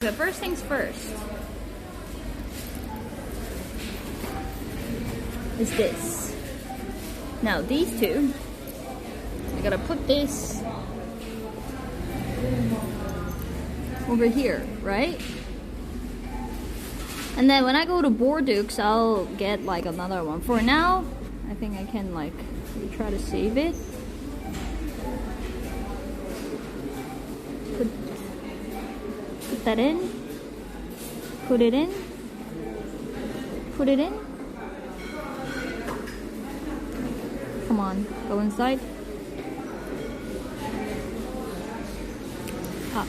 The first things first is this. Now these two, I gotta put this over here, right? And then when I go to Bordeaux, I'll get like another one. For now, I think I can like try to save it. Put that in. Put it in. Put it in. Come on, go inside. Pop.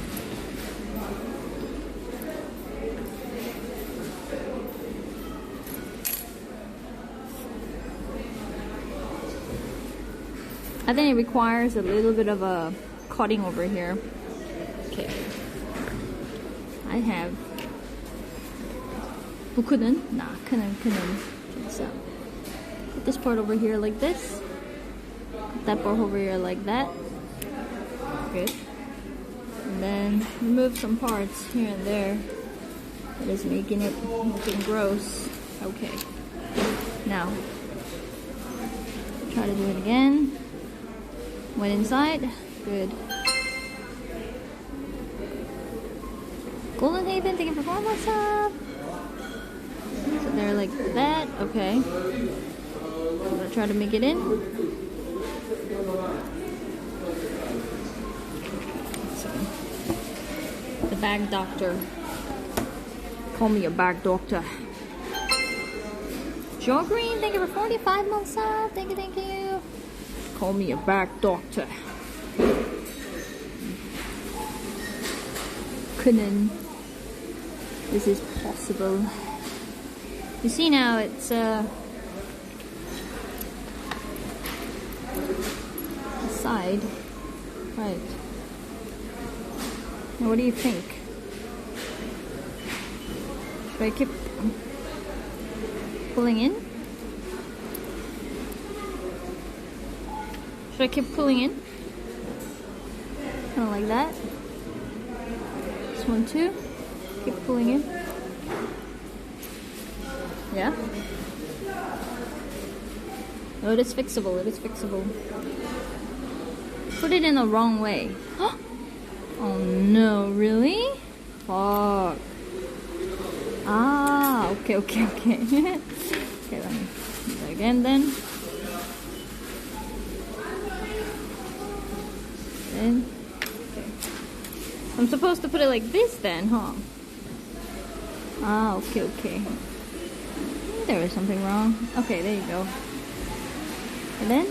I think it requires a little bit of a cutting over here. Okay. I have. couldn't. Nah, couldn't. So, put this part over here like this. Put that part over here like that. Good. And then remove some parts here and there. That is making it looking gross. Okay. Now, try to do it again. Went inside. Good. Golden Haven, thank you for following us up. So they're like that. Okay. I'm gonna try to make it in. So, the bag doctor. Call me a bag doctor. Joe Green, thank you for 45 months up. Thank you. Call me a bag doctor. Couldn't. This is possible. You see now, it's side, right? Now, what do you think? Should I keep pulling in? Should I keep pulling in? Kind of like that. This one too. Keep pulling in. Yeah? Oh, it is fixable. It is fixable. Put it in the wrong way. Oh no, really? Fuck. Ah, okay. Okay, let me do that again then. Okay. I'm supposed to put it like this then, huh? Ah, okay. There was something wrong. Okay, there you go. And then?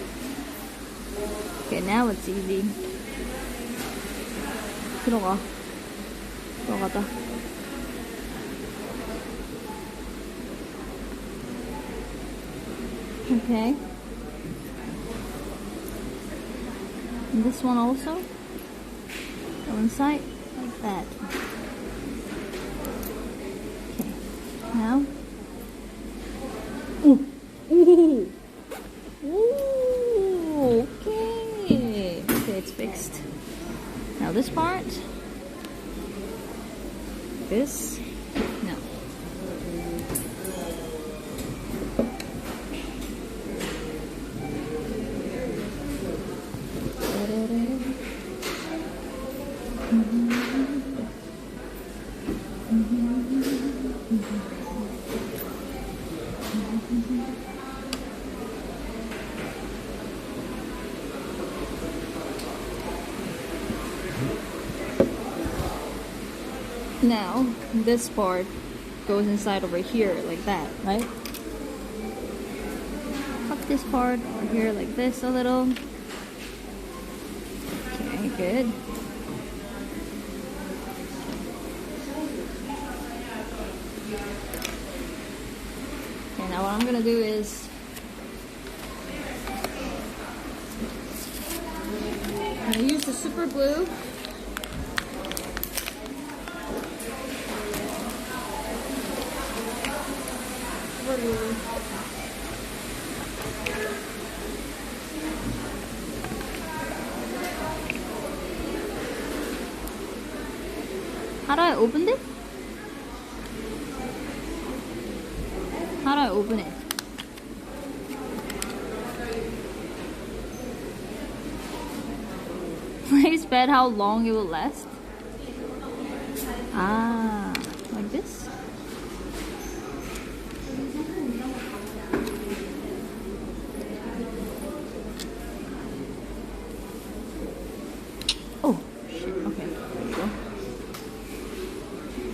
Okay, now it's easy. 들어가다. Okay. And this one also. Go inside like that. Okay. Now. Ooh. Okay. Okay, it's fixed. Now this part. This. No. Now, this part goes inside over here like that, right? Pop this part over here like this a little. Okay, good. Okay, now what I'm gonna do is I'm gonna use the super glue. How do I open it? How do I open it? Please bet how long it will last. Ah, like this? Oh, shit. Okay, there you go.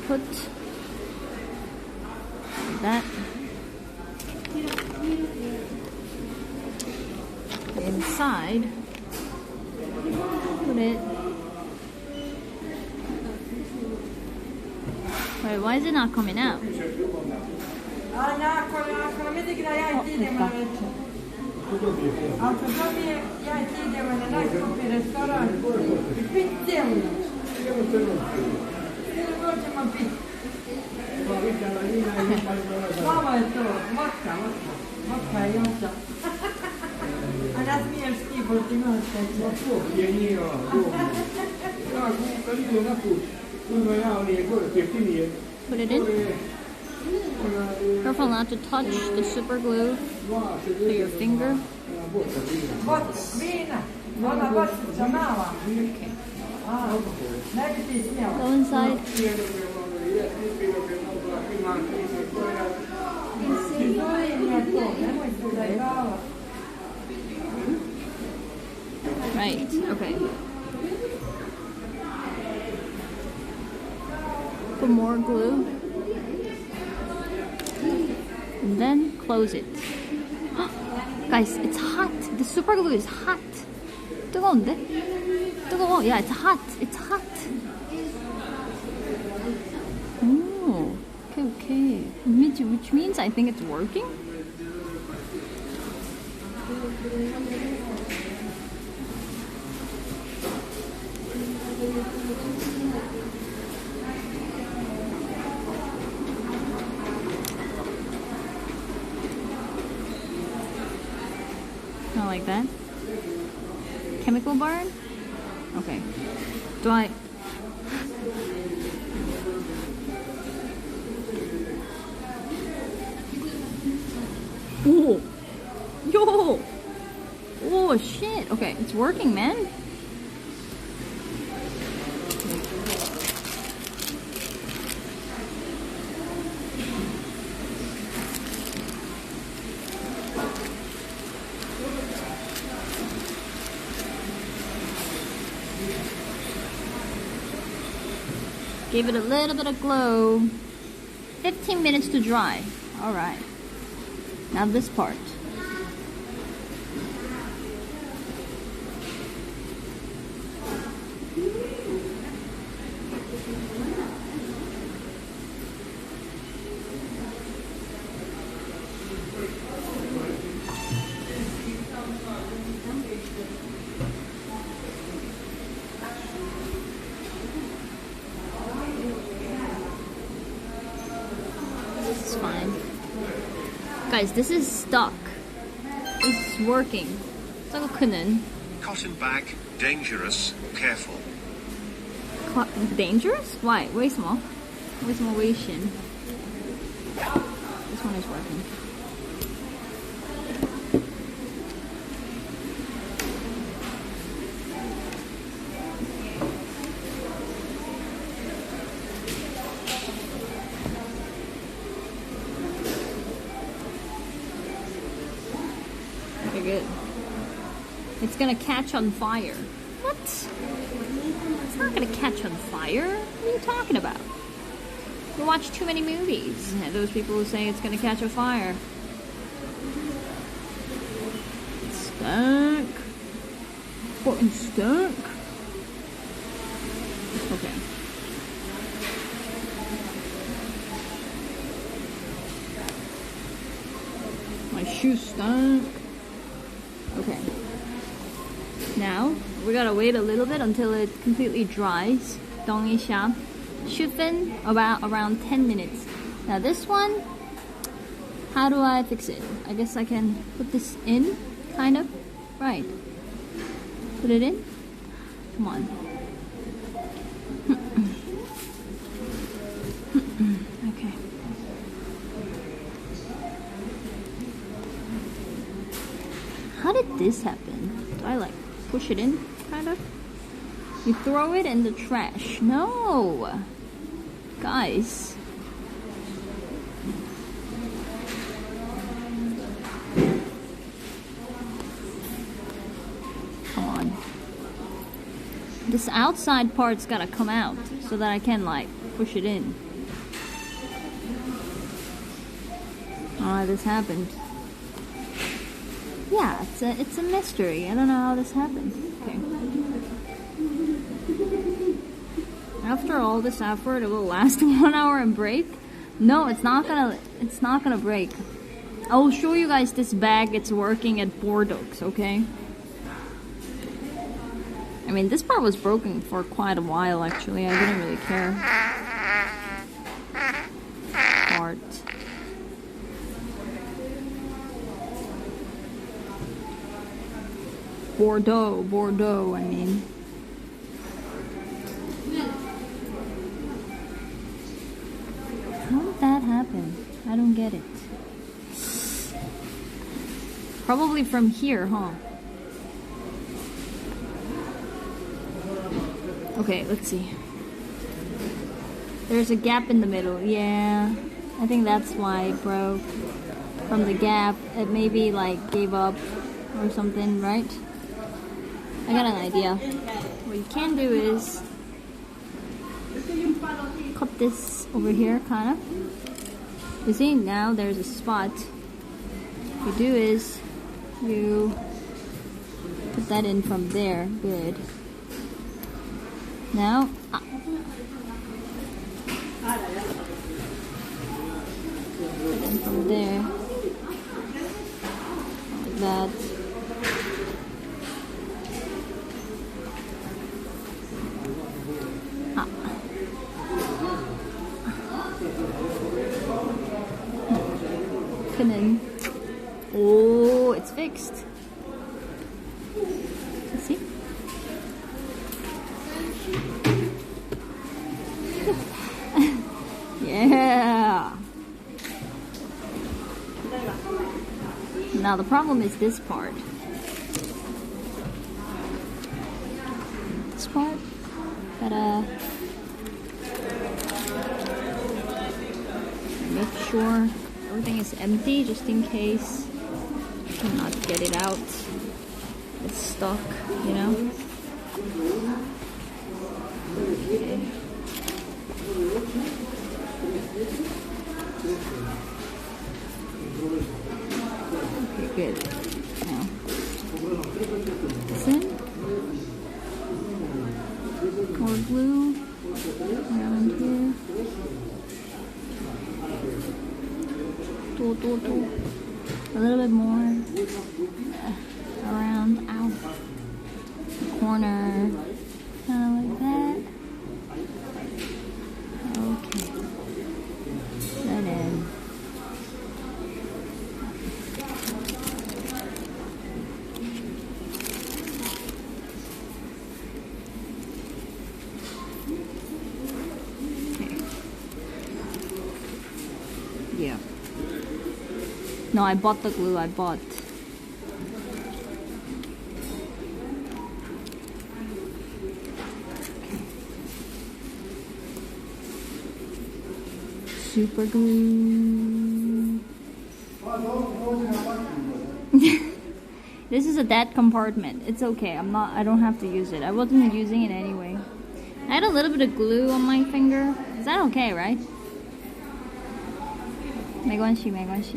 Put that inside. Put it. Wait, why is it not coming out? Put it in. Careful not to touch the super glue to your finger. Okay. Go inside. Right, okay. Put more glue. And then close it. Guys, it's hot. The super glue is hot. 뜨거운데? 뜨거워. Yeah, it's hot. It's hot. Oh, okay. Which means I think it's working. Not like that. Chemical burn? Okay. Do I... Oh! Yo! Oh shit! Okay, it's working, man. Give it a little bit of glow. 15 minutes to dry. Alright. Now this part. It's fine. Guys, this is stuck. It's working. Cotton bag, dangerous, careful. Dangerous? Why? 왜 있어? 왜 있어? 왜 있어? This one is working. Okay, good. It's gonna catch on fire. What? It's not gonna catch on fire. What are you talking about? You watch too many movies. And those people who say it's gonna catch on fire. It's stuck. Fucking stuck. Okay. My shoe's stuck. Okay. Now, we gotta wait a little bit until it completely dries. 等一下. Shufen around 10 minutes. Now this one, how do I fix it? I guess I can put this in, kind of. Right. Put it in. Come on. Okay. How did this happen? Do I like push it in, kind of? You throw it in the trash. No! Guys. Come on. This outside part's gotta come out so that I can like push it in. This happened. Yeah, it's a mystery. I don't know how this happened. Okay. After all this effort, it will last 1 hour and break? No, it's not gonna break. I will show you guys this bag. It's working at Bordeaux, okay? I mean, this part was broken for quite a while, actually. I didn't really care. Part. Bordeaux, I mean. How did that happen? I don't get it. Probably from here, huh? Okay, let's see. There's a gap in the middle. Yeah, I think that's why it broke. From the gap, it maybe like gave up or something, right? I got an idea. What you can do is cut this over here, kind of. You see, now there's a spot. What you do is you put that in from there. Good. Now, put it in from there. Like that. Oh, it's fixed. See? Yeah. Now the problem is this part. This part. Gotta make sure everything is empty, just in case I cannot get it out. It's stuck, you know? Okay. Okay, good. Now, this in. More glue around here. A little bit more around, ow, the corner, kind of like that. Okay, that in. Okay. Yeah. No, I bought the glue, I bought. Super glue. This is a dead compartment. It's okay, I don't have to use it. I wasn't using it anyway. I had a little bit of glue on my finger. Is that okay, right? 没关系，没关系。